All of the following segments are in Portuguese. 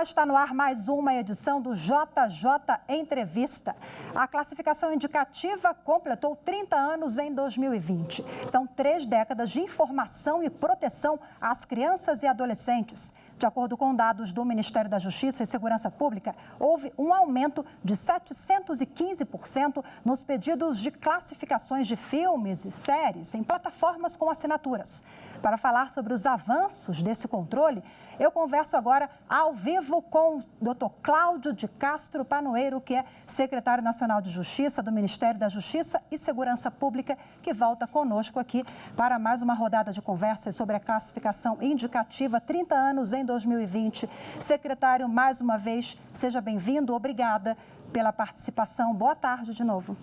Olá, está no ar mais uma edição do JJ Entrevista. A classificação indicativa completou 30 anos em 2020. São 3 décadas de informação e proteção às crianças e adolescentes. De acordo com dados do Ministério da Justiça e Segurança Pública, houve um aumento de 715% nos pedidos de classificações de filmes e séries em plataformas com assinaturas. Para falar sobre os avanços desse controle, eu converso agora ao vivo com o Dr. Cláudio de Castro Panoeiro, que é secretário nacional de Justiça do Ministério da Justiça e Segurança Pública, que volta conosco aqui para mais uma rodada de conversas sobre a classificação indicativa 30 anos em 2020. Secretário, mais uma vez, seja bem-vindo. Obrigada pela participação. Boa tarde de novo.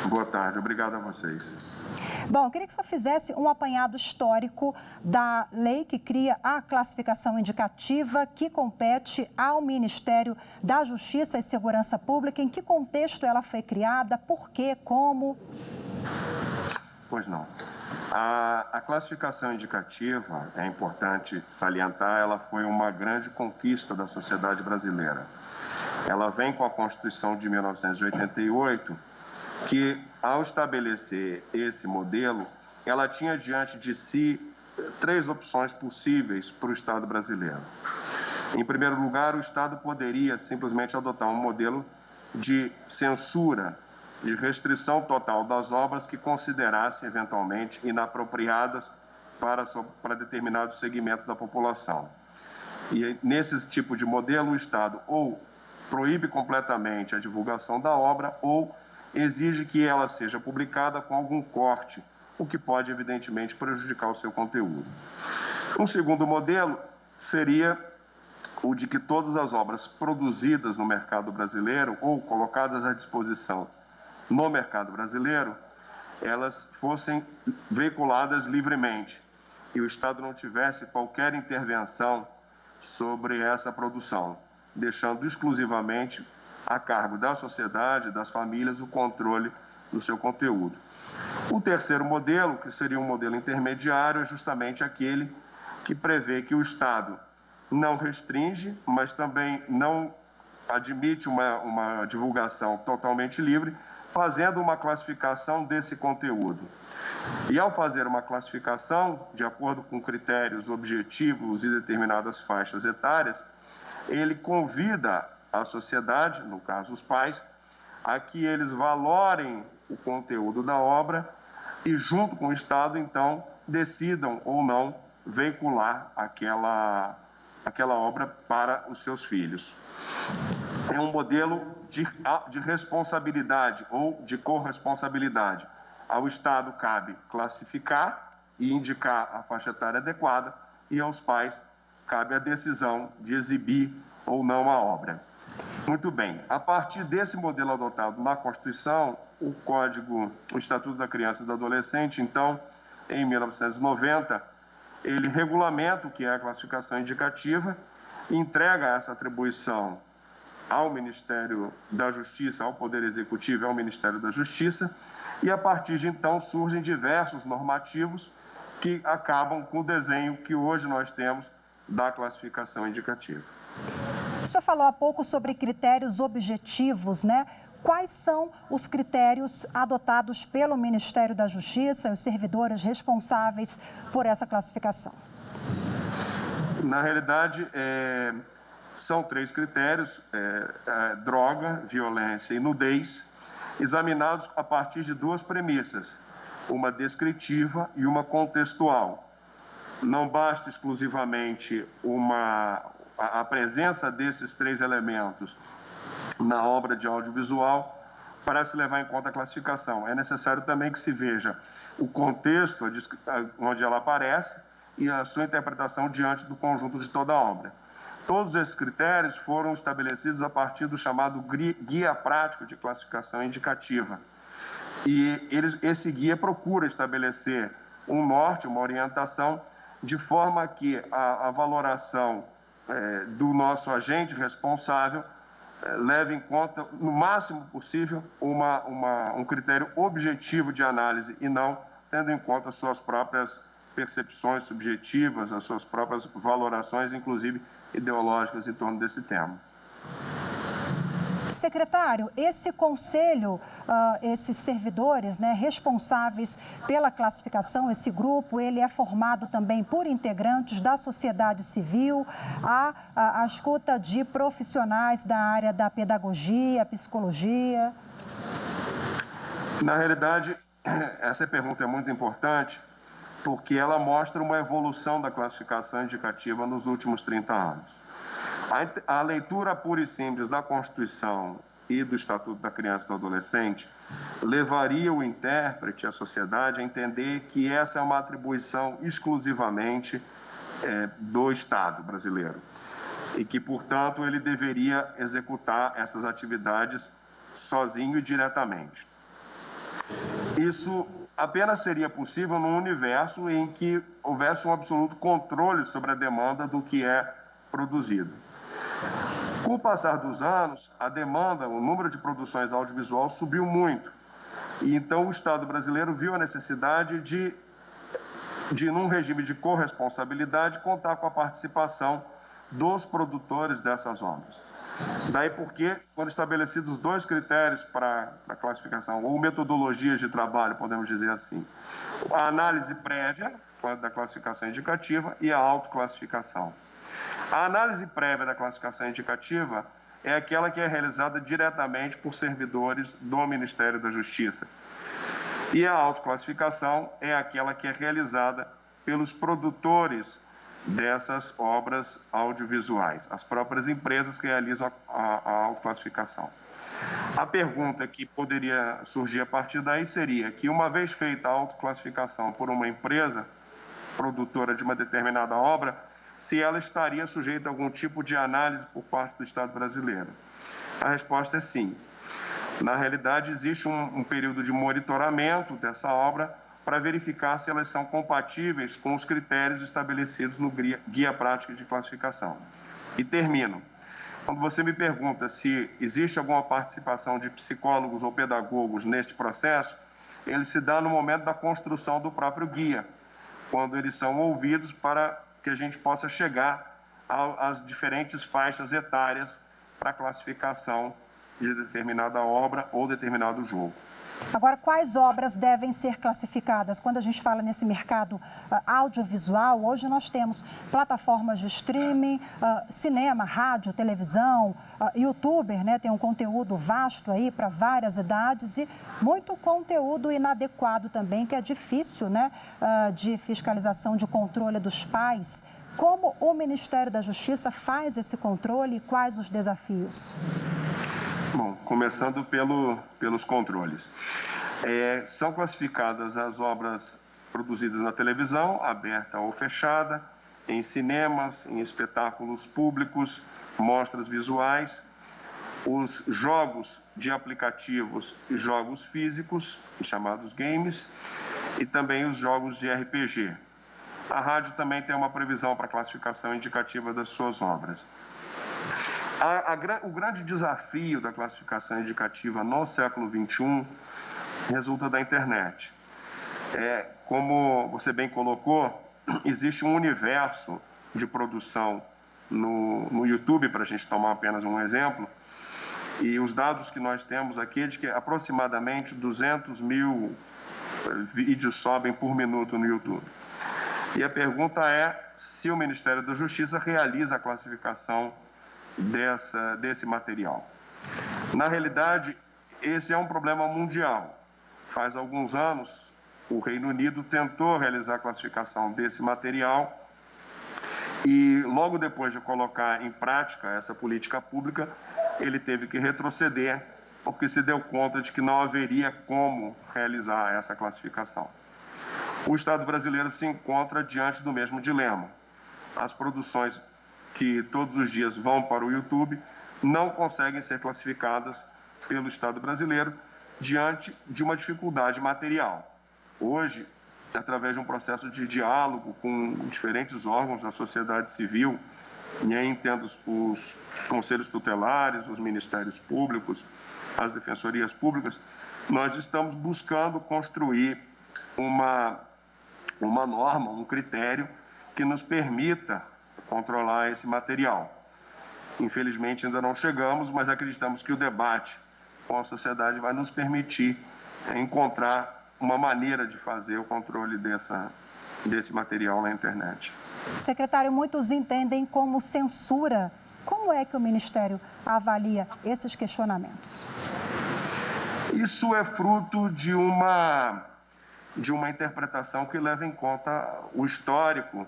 Boa tarde, obrigado a vocês. Bom, eu queria que o senhor fizesse um apanhado histórico da lei que cria a classificação indicativa que compete ao Ministério da Justiça e Segurança Pública. Em que contexto ela foi criada, por quê, como? Pois não. A classificação indicativa, é importante salientar, ela foi uma grande conquista da sociedade brasileira. Ela vem com a Constituição de 1988, que, ao estabelecer esse modelo, ela tinha diante de si 3 opções possíveis para o Estado brasileiro. Em primeiro lugar, o Estado poderia simplesmente adotar um modelo de censura, de restrição total das obras que considerasse eventualmente inapropriadas para determinados segmentos da população. E nesse tipo de modelo, o Estado ou proíbe completamente a divulgação da obra ou exige que ela seja publicada com algum corte, o que pode, evidentemente, prejudicar o seu conteúdo. Um segundo modelo seria o de que todas as obras produzidas no mercado brasileiro ou colocadas à disposição no mercado brasileiro, elas fossem veiculadas livremente e o Estado não tivesse qualquer intervenção sobre essa produção, deixando exclusivamente a cargo da sociedade, das famílias, o controle do seu conteúdo. O terceiro modelo, que seria um modelo intermediário, é justamente aquele que prevê que o Estado não restringe, mas também não admite uma divulgação totalmente livre, fazendo uma classificação desse conteúdo. E ao fazer uma classificação, de acordo com critérios objetivos e determinadas faixas etárias, ele convida a sociedade, no caso os pais, a que eles valorem o conteúdo da obra e, junto com o Estado, então, decidam ou não veicular aquela obra para os seus filhos. É um modelo de responsabilidade ou de corresponsabilidade. Ao Estado cabe classificar e indicar a faixa etária adequada e aos pais cabe a decisão de exibir ou não a obra. Muito bem, a partir desse modelo adotado na Constituição, o Estatuto da Criança e do Adolescente, então, em 1990, ele regulamenta o que é a classificação indicativa, entrega essa atribuição ao Ministério da Justiça, ao Poder Executivo e ao Ministério da Justiça, e a partir de então surgem diversos normativos que acabam com o desenho que hoje nós temos da classificação indicativa. O senhor falou há pouco sobre critérios objetivos, né? Quais são os critérios adotados pelo Ministério da Justiça e os servidores responsáveis por essa classificação? Na realidade, são 3 critérios, droga, violência e nudez, examinados a partir de 2 premissas, uma descritiva e uma contextual. Não basta exclusivamente a presença desses 3 elementos na obra de audiovisual para se levar em conta a classificação. É necessário também que se veja o contexto onde ela aparece e a sua interpretação diante do conjunto de toda a obra. Todos esses critérios foram estabelecidos a partir do chamado Guia Prático de Classificação Indicativa. E esse guia procura estabelecer um norte, uma orientação, de forma que a valoração do nosso agente responsável leve em conta, no máximo possível, um critério objetivo de análise e não tendo em conta suas próprias percepções subjetivas, as suas próprias valorações, inclusive ideológicas, em torno desse tema. Secretário, esse conselho, esses servidores, né, responsáveis pela classificação, esse grupo, ele é formado também por integrantes da sociedade civil, a escuta de profissionais da área da pedagogia, psicologia? Na realidade, essa pergunta é muito importante porque ela mostra uma evolução da classificação indicativa nos últimos 30 anos. A leitura pura e simples da Constituição e do Estatuto da Criança e do Adolescente levaria o intérprete, a sociedade, a entender que essa é uma atribuição exclusivamente do Estado brasileiro e que, portanto, ele deveria executar essas atividades sozinho e diretamente. Isso apenas seria possível num universo em que houvesse um absoluto controle sobre a demanda do que é produzido. Com o passar dos anos, a demanda, o número de produções audiovisual subiu muito. E então o Estado brasileiro viu a necessidade de num regime de corresponsabilidade, contar com a participação dos produtores dessas obras. Daí porque foram estabelecidos 2 critérios para a classificação, ou metodologias de trabalho, podemos dizer assim. A análise prévia da classificação indicativa e a autoclassificação. A análise prévia da classificação indicativa é aquela que é realizada diretamente por servidores do Ministério da Justiça. E a autoclassificação é aquela que é realizada pelos produtores dessas obras audiovisuais, as próprias empresas que realizam a autoclassificação. A pergunta que poderia surgir a partir daí seria que, uma vez feita a autoclassificação por uma empresa produtora de uma determinada obra, se ela estaria sujeita a algum tipo de análise por parte do Estado brasileiro. A resposta é sim. Na realidade, existe um período de monitoramento dessa obra para verificar se elas são compatíveis com os critérios estabelecidos no Guia Prática de Classificação. E termino. Quando você me pergunta se existe alguma participação de psicólogos ou pedagogos neste processo, ele se dá no momento da construção do próprio guia, quando eles são ouvidos para que a gente possa chegar às diferentes faixas etárias para a classificação de determinada obra ou determinado jogo. Agora, quais obras devem ser classificadas? Quando a gente fala nesse mercado audiovisual, hoje nós temos plataformas de streaming, cinema, rádio, televisão, youtuber, né? Tem um conteúdo vasto aí para várias idades e muito conteúdo inadequado também, que é difícil, né? De fiscalização, de controle dos pais. Como o Ministério da Justiça faz esse controle e quais os desafios? Bom, começando pelos controles. São classificadas as obras produzidas na televisão, aberta ou fechada, em cinemas, em espetáculos públicos, mostras visuais, os jogos de aplicativos e jogos físicos, chamados games, e também os jogos de RPG. A rádio também tem uma previsão para classificação indicativa das suas obras. O grande desafio da classificação indicativa no século XXI resulta da internet. Como você bem colocou, existe um universo de produção no YouTube, para a gente tomar apenas um exemplo, e os dados que nós temos aqui é de que aproximadamente 200 mil vídeos sobem por minuto no YouTube. E a pergunta é se o Ministério da Justiça realiza a classificação desse material. Na realidade, esse é um problema mundial. Faz alguns anos, o Reino Unido tentou realizar a classificação desse material e, logo depois de colocar em prática essa política pública, ele teve que retroceder porque se deu conta de que não haveria como realizar essa classificação. O Estado brasileiro se encontra diante do mesmo dilema. As produções que todos os dias vão para o YouTube não conseguem ser classificadas pelo Estado brasileiro diante de uma dificuldade material. Hoje, através de um processo de diálogo com diferentes órgãos da sociedade civil, e aí entendo os conselhos tutelares, os ministérios públicos, as defensorias públicas, nós estamos buscando construir uma norma, um critério que nos permita controlar esse material. Infelizmente ainda não chegamos, mas acreditamos que o debate com a sociedade vai nos permitir encontrar uma maneira de fazer o controle desse material na internet. Secretário, muitos entendem como censura. Como é que o Ministério avalia esses questionamentos? Isso é fruto de uma interpretação que leva em conta o histórico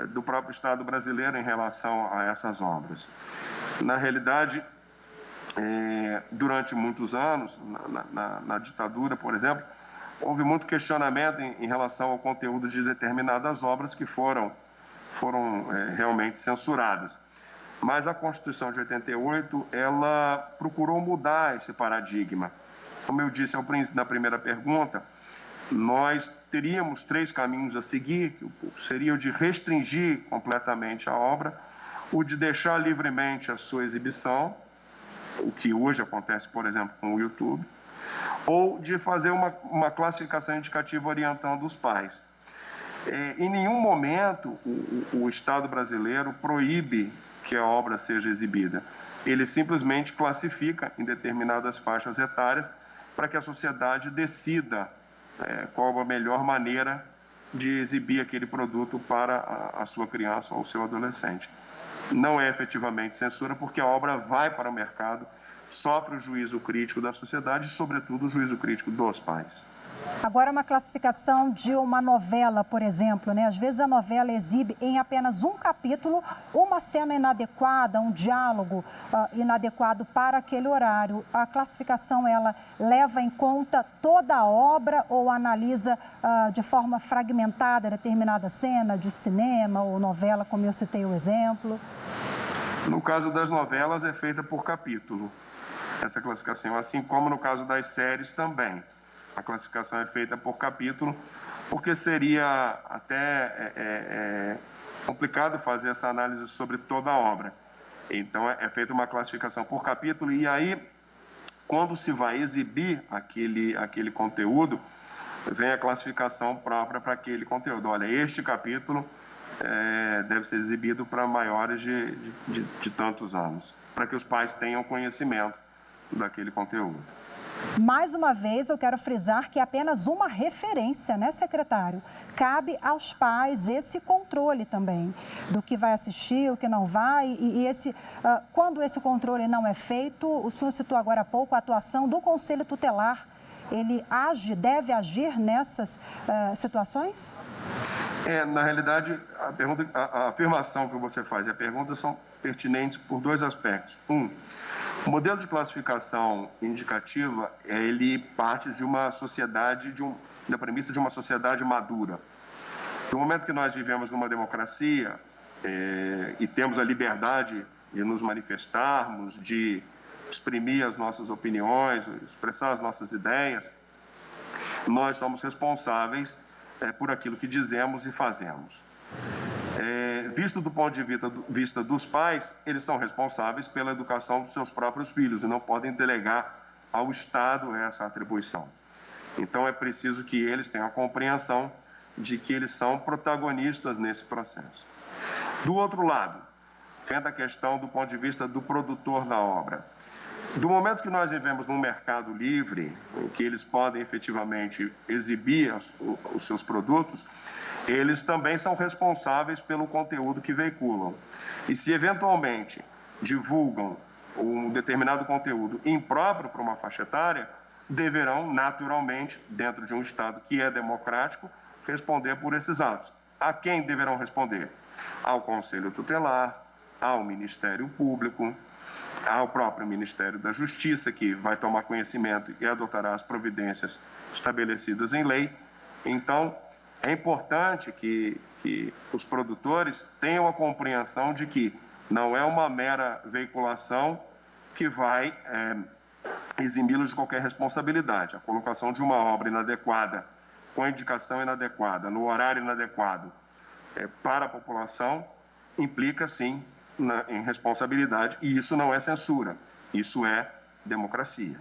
do próprio Estado brasileiro em relação a essas obras. Na realidade, durante muitos anos, na ditadura, por exemplo, houve muito questionamento em relação ao conteúdo de determinadas obras que foram realmente censuradas. Mas a Constituição de 88, ela procurou mudar esse paradigma. Como eu disse ao princípio da primeira pergunta, nós teríamos 3 caminhos a seguir, que seria o de restringir completamente a obra, o de deixar livremente a sua exibição, o que hoje acontece, por exemplo, com o YouTube, ou de fazer uma classificação indicativa orientando os pais. Em nenhum momento o Estado brasileiro proíbe que a obra seja exibida. Ele simplesmente classifica em determinadas faixas etárias para que a sociedade decida qual a melhor maneira de exibir aquele produto para a sua criança ou o seu adolescente. Não é efetivamente censura, porque a obra vai para o mercado, sofre o juízo crítico da sociedade e, sobretudo, o juízo crítico dos pais. Agora, uma classificação de uma novela, por exemplo, né? Às vezes a novela exibe em apenas um capítulo uma cena inadequada, um diálogo inadequado para aquele horário. A classificação, ela leva em conta toda a obra ou analisa de forma fragmentada determinada cena de cinema ou novela, como eu citei o exemplo? No caso das novelas, é feita por capítulo, essa classificação, assim como no caso das séries também. A classificação é feita por capítulo, porque seria até complicado fazer essa análise sobre toda a obra. Então, é feita uma classificação por capítulo, e aí, quando se vai exibir aquele conteúdo, vem a classificação própria para aquele conteúdo. Olha, este capítulo deve ser exibido para maiores de tantos anos, para que os pais tenham conhecimento daquele conteúdo. Mais uma vez, eu quero frisar que é apenas uma referência, né, secretário? Cabe aos pais esse controle também do que vai assistir, o que não vai. Quando esse controle não é feito, o senhor citou agora há pouco a atuação do Conselho Tutelar. Ele deve agir nessas situações? Na realidade, a afirmação que você faz e a pergunta são pertinentes por 2 aspectos. O modelo de classificação indicativa, ele parte de uma sociedade, da premissa de uma sociedade madura. No momento que nós vivemos numa democracia e temos a liberdade de nos manifestarmos, de exprimir as nossas opiniões, expressar as nossas ideias, nós somos responsáveis por aquilo que dizemos e fazemos. Visto do ponto de vista dos pais, eles são responsáveis pela educação dos seus próprios filhos e não podem delegar ao Estado essa atribuição. Então, é preciso que eles tenham a compreensão de que eles são protagonistas nesse processo. Do outro lado, vem a questão do ponto de vista do produtor da obra. Do momento que nós vivemos num mercado livre, em que eles podem efetivamente exibir os seus produtos, eles também são responsáveis pelo conteúdo que veiculam. E se eventualmente divulgam um determinado conteúdo impróprio para uma faixa etária, deverão naturalmente, dentro de um Estado que é democrático, responder por esses atos. A quem deverão responder? Ao Conselho Tutelar, ao Ministério Público, ao próprio Ministério da Justiça, que vai tomar conhecimento e adotará as providências estabelecidas em lei. Então, é importante que os produtores tenham a compreensão de que não é uma mera veiculação que vai eximi-los de qualquer responsabilidade. A colocação de uma obra inadequada, com a indicação inadequada, no horário inadequado para a população, implica, sim, em responsabilidade, e isso não é censura, isso é democracia.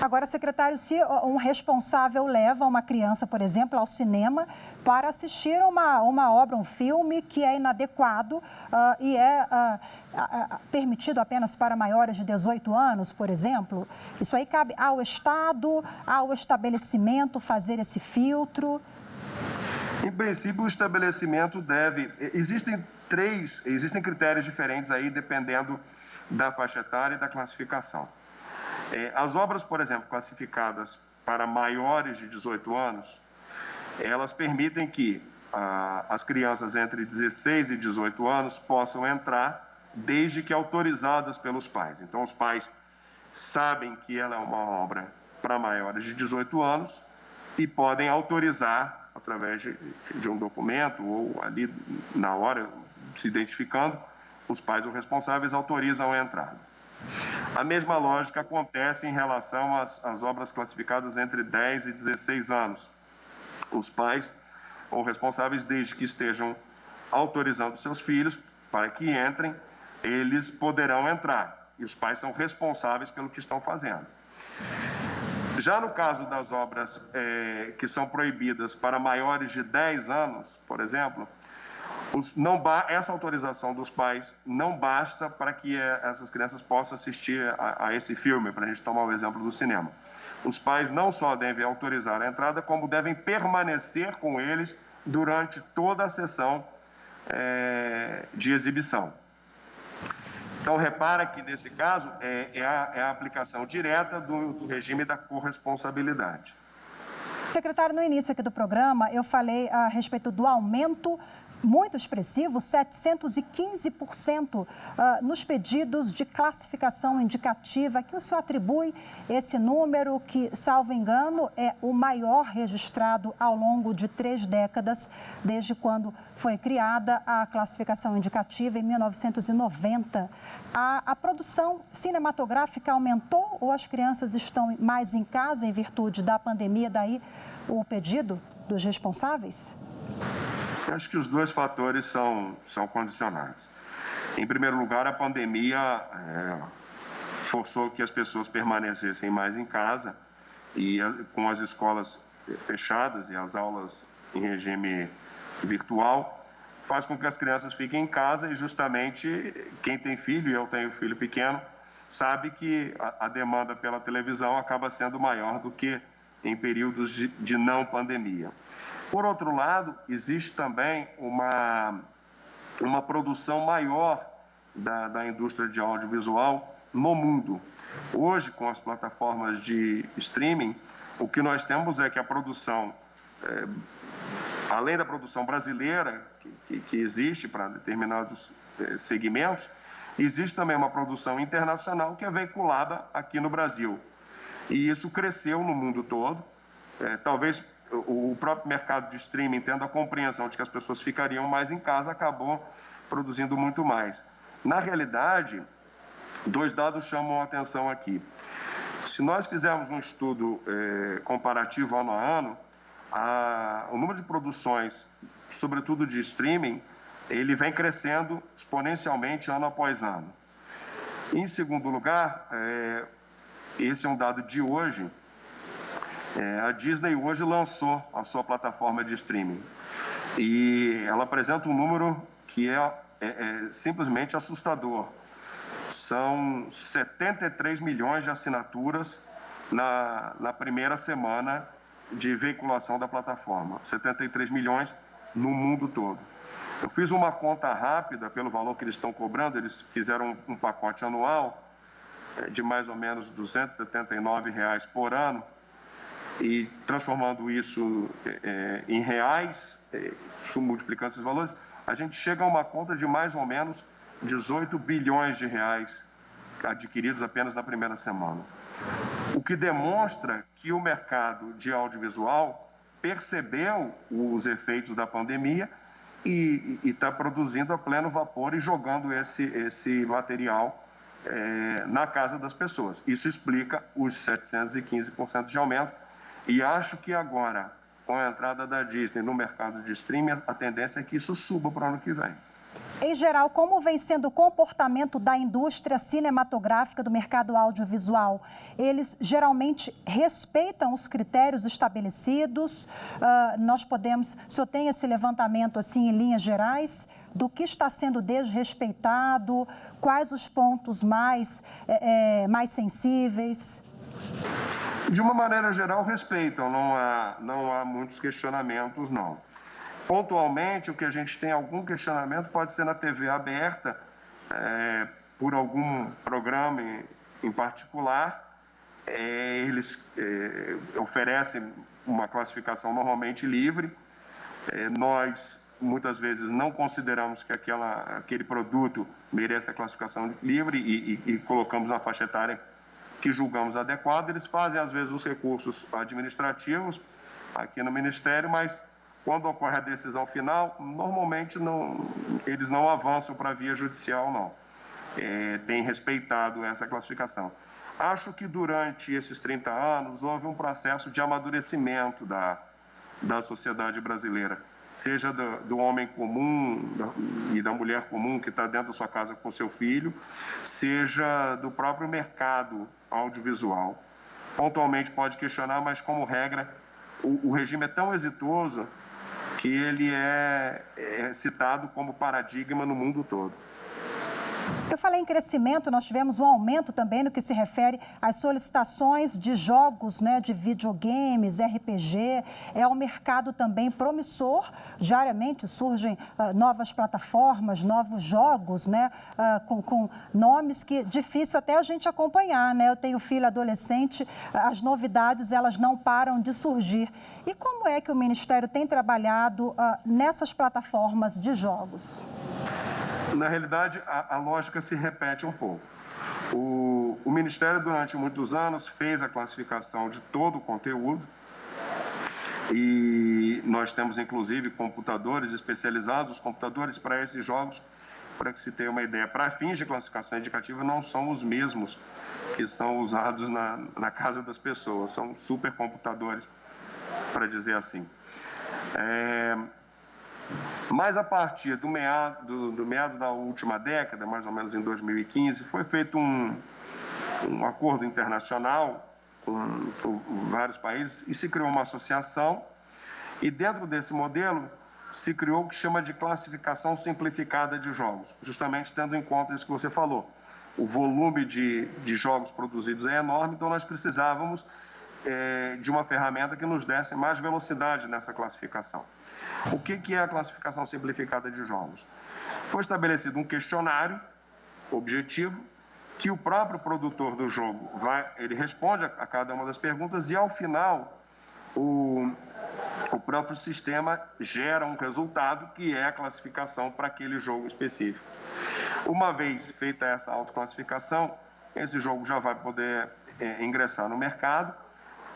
Agora, secretário, se um responsável leva uma criança, por exemplo, ao cinema para assistir uma obra, um filme que é inadequado e é permitido apenas para maiores de 18 anos, por exemplo, isso aí cabe ao Estado, ao estabelecimento fazer esse filtro? Em princípio, o estabelecimento deve... Existem critérios diferentes aí, dependendo da faixa etária e da classificação. As obras, por exemplo, classificadas para maiores de 18 anos, elas permitem que as crianças entre 16 e 18 anos possam entrar desde que autorizadas pelos pais. Então, os pais sabem que ela é uma obra para maiores de 18 anos e podem autorizar, através de um documento ou ali na hora, se identificando, os pais ou responsáveis autorizam a entrada. A mesma lógica acontece em relação às obras classificadas entre 10 e 16 anos. Os pais ou responsáveis, desde que estejam autorizando seus filhos para que entrem, eles poderão entrar. E os pais são responsáveis pelo que estão fazendo. Já no caso das obras que são proibidas para maiores de 10 anos, por exemplo, essa autorização dos pais não basta para que essas crianças possam assistir a esse filme, para a gente tomar o exemplo do cinema. Os pais não só devem autorizar a entrada, como devem permanecer com eles durante toda a sessão de exibição. Então, repara que, nesse caso, é a aplicação direta do regime da corresponsabilidade. Secretário, no início aqui do programa, eu falei a respeito do aumento muito expressivo, 715% nos pedidos de classificação indicativa, que o senhor atribui esse número que, salvo engano, é o maior registrado ao longo de 3 décadas, desde quando foi criada a classificação indicativa em 1990. A produção cinematográfica aumentou ou as crianças estão mais em casa em virtude da pandemia, daí o pedido dos responsáveis? Acho que os dois fatores são condicionantes. Em primeiro lugar, a pandemia forçou que as pessoas permanecessem mais em casa e com as escolas fechadas e as aulas em regime virtual, faz com que as crianças fiquem em casa e justamente quem tem filho, e eu tenho filho pequeno, sabe que a demanda pela televisão acaba sendo maior do que em períodos de não pandemia. Por outro lado, existe também uma produção maior da indústria de audiovisual no mundo. Hoje, com as plataformas de streaming, o que nós temos é que a produção, além da produção brasileira, que existe para determinados segmentos, existe também uma produção internacional que é veiculada aqui no Brasil. E isso cresceu no mundo todo. Talvez o próprio mercado de streaming, tendo a compreensão de que as pessoas ficariam mais em casa, acabou produzindo muito mais. Na realidade, 2 dados chamam a atenção aqui. Se nós fizermos um estudo comparativo ano a ano, o número de produções, sobretudo de streaming, ele vem crescendo exponencialmente ano após ano. Em segundo lugar, esse é um dado de hoje, a Disney hoje lançou a sua plataforma de streaming e ela apresenta um número que é simplesmente assustador. São 73 milhões de assinaturas na primeira semana de veiculação da plataforma. 73 milhões no mundo todo. Eu fiz uma conta rápida pelo valor que eles estão cobrando, eles fizeram um pacote anual de mais ou menos R$ 279 por ano, e transformando isso em reais, multiplicando esses valores, a gente chega a uma conta de mais ou menos 18 bilhões de reais adquiridos apenas na primeira semana. O que demonstra que o mercado de audiovisual percebeu os efeitos da pandemia e está produzindo a pleno vapor e jogando esse material na casa das pessoas. Isso explica os 715% de aumento. E acho que agora, com a entrada da Disney no mercado de streaming, a tendência é que isso suba para o ano que vem. Em geral, como vem sendo o comportamento da indústria cinematográfica do mercado audiovisual? Eles geralmente respeitam os critérios estabelecidos? O senhor tem esse levantamento assim em linhas gerais do que está sendo desrespeitado? Quais os pontos mais sensíveis? De uma maneira geral, respeitam, não há muitos questionamentos, não. Pontualmente, o que a gente tem algum questionamento pode ser na TV aberta, por algum programa em particular. Eles oferecem uma classificação normalmente livre. Nós, muitas vezes, não consideramos que aquele produto merece a classificação livre e colocamos na faixa etária que julgamos adequado. Eles fazem, às vezes, os recursos administrativos aqui no Ministério, mas quando ocorre a decisão final, normalmente eles não avançam para a via judicial, não. Tem respeitado essa classificação. Acho que durante esses 30 anos houve um processo de amadurecimento da sociedade brasileira, seja do homem comum e da mulher comum que está dentro da sua casa com seu filho, seja do próprio mercado audiovisual. Pontualmente pode questionar, mas como regra, o regime é tão exitoso que ele é citado como paradigma no mundo todo. Eu falei em crescimento, nós tivemos um aumento também no que se refere às solicitações de jogos, né, de videogames, RPG. É um mercado também promissor. Diariamente surgem novas plataformas, novos jogos, né, com nomes que é difícil até a gente acompanhar, né? Eu tenho filho adolescente, as novidades elas não param de surgir. E como é que o Ministério tem trabalhado nessas plataformas de jogos? Na realidade, a lógica se repete um pouco. O Ministério, durante muitos anos, fez a classificação de todo o conteúdo e nós temos, inclusive, computadores especializados, computadores para esses jogos, para que se tenha uma ideia. Para fins de classificação indicativa, não são os mesmos que são usados na casa das pessoas, são supercomputadores, para dizer assim. Mas a partir do meado da última década, mais ou menos em 2015, foi feito um acordo internacional com vários países e se criou uma associação, e dentro desse modelo se criou o que chama de classificação simplificada de jogos, justamente tendo em conta isso que você falou. O volume de jogos produzidos é enorme, então nós precisávamos de uma ferramenta que nos desse mais velocidade nessa classificação. O que é a classificação simplificada de jogos? Foi estabelecido um questionário objetivo que o próprio produtor do jogo ele responde a cada uma das perguntas e, ao final, o próprio sistema gera um resultado que é a classificação para aquele jogo específico. Uma vez feita essa autoclassificação, esse jogo já vai poder ingressar no mercado,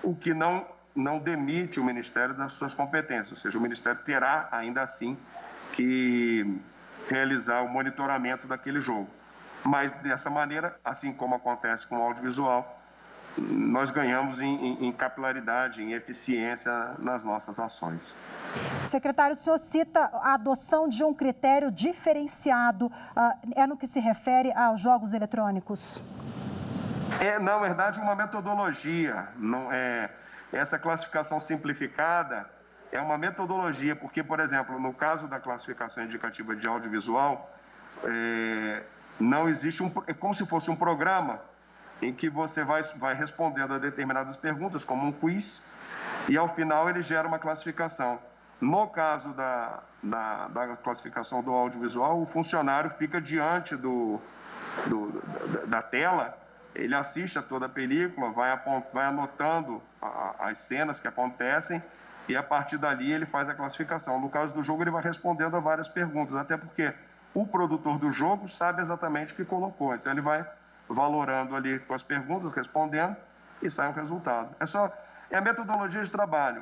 o que não demite o Ministério das suas competências, ou seja, o Ministério terá ainda assim que realizar o monitoramento daquele jogo. Mas dessa maneira, assim como acontece com o audiovisual, nós ganhamos em capilaridade, em eficiência nas nossas ações. Secretário, o senhor cita a adoção de um critério diferenciado, no que se refere aos jogos eletrônicos? Na verdade, uma metodologia. Essa classificação simplificada é uma metodologia, porque, por exemplo, no caso da classificação indicativa de audiovisual, não existe é como se fosse um programa em que você vai respondendo a determinadas perguntas, como um quiz, e ao final ele gera uma classificação. No caso da classificação do audiovisual, o funcionário fica diante da tela, ele assiste a toda a película, vai anotando as cenas que acontecem e, a partir dali, ele faz a classificação. No caso do jogo, ele vai respondendo a várias perguntas, até porque o produtor do jogo sabe exatamente o que colocou. Então, ele vai valorando ali com as perguntas, respondendo, e sai um resultado. É a metodologia de trabalho.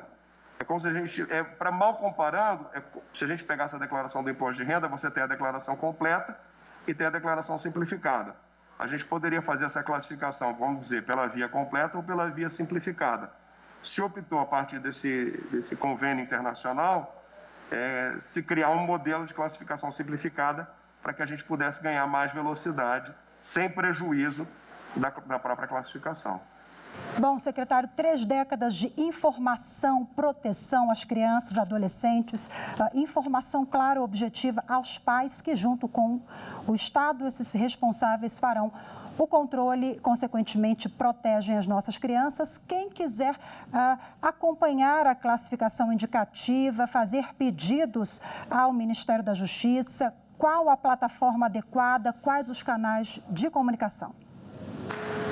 É como se a gente, para mal comparando, se a gente pegasse a declaração do imposto de renda, você tem a declaração completa e tem a declaração simplificada. A gente poderia fazer essa classificação, vamos dizer, pela via completa ou pela via simplificada. Se optou, a partir desse convênio internacional, se criar um modelo de classificação simplificada para que a gente pudesse ganhar mais velocidade, sem prejuízo da própria classificação. Bom, secretário, 3 décadas de informação, proteção às crianças, adolescentes, informação clara e objetiva aos pais que, junto com o Estado, esses responsáveis farão o controle, consequentemente, protegem as nossas crianças. Quem quiser acompanhar a classificação indicativa, fazer pedidos ao Ministério da Justiça, qual a plataforma adequada, quais os canais de comunicação?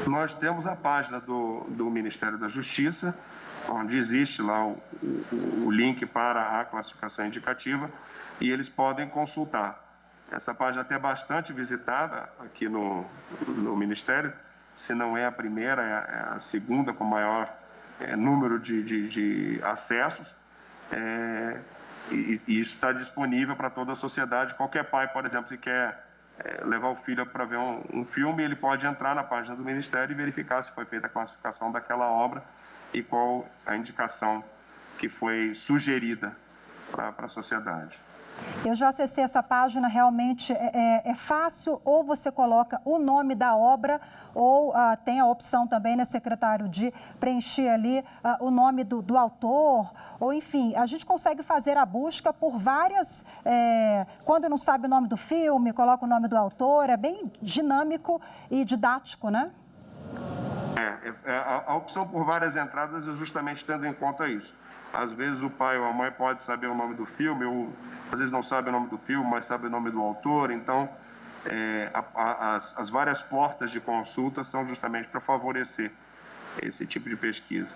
Nós temos a página do Ministério da Justiça, onde existe lá o link para a classificação indicativa e eles podem consultar. Essa página é até bastante visitada aqui no Ministério, se não é a primeira, é a segunda com maior número de acessos. E isso está disponível para toda a sociedade. Qualquer pai, por exemplo, se quer levar o filho para ver um filme, ele pode entrar na página do Ministério e verificar se foi feita a classificação daquela obra e qual a indicação que foi sugerida para a sociedade. Eu já acessei essa página, realmente é fácil, ou você coloca o nome da obra, ou tem a opção também, né, secretário, de preencher ali o nome do autor, ou enfim, a gente consegue fazer a busca por várias, quando não sabe o nome do filme, coloca o nome do autor, é bem dinâmico e didático, né? A opção por várias entradas é justamente tendo em conta isso. Às vezes o pai ou a mãe pode saber o nome do filme, ou às vezes não sabe o nome do filme, mas sabe o nome do autor. Então, as várias portas de consulta são justamente para favorecer esse tipo de pesquisa.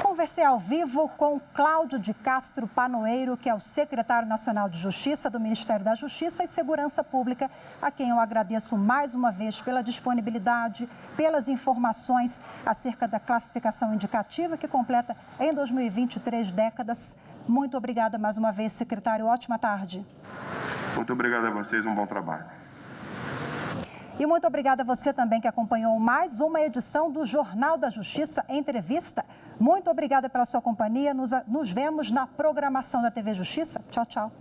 Conversei ao vivo com Cláudio de Castro Panoeiro, que é o secretário nacional de Justiça do Ministério da Justiça e Segurança Pública, a quem eu agradeço mais uma vez pela disponibilidade, pelas informações acerca da classificação indicativa, que completa em 2020 3 décadas. Muito obrigada mais uma vez, secretário. Ótima tarde. Muito obrigado a vocês, um bom trabalho. E muito obrigada a você também que acompanhou mais uma edição do Jornal da Justiça Entrevista. Muito obrigada pela sua companhia. Nos vemos na programação da TV Justiça. Tchau, tchau.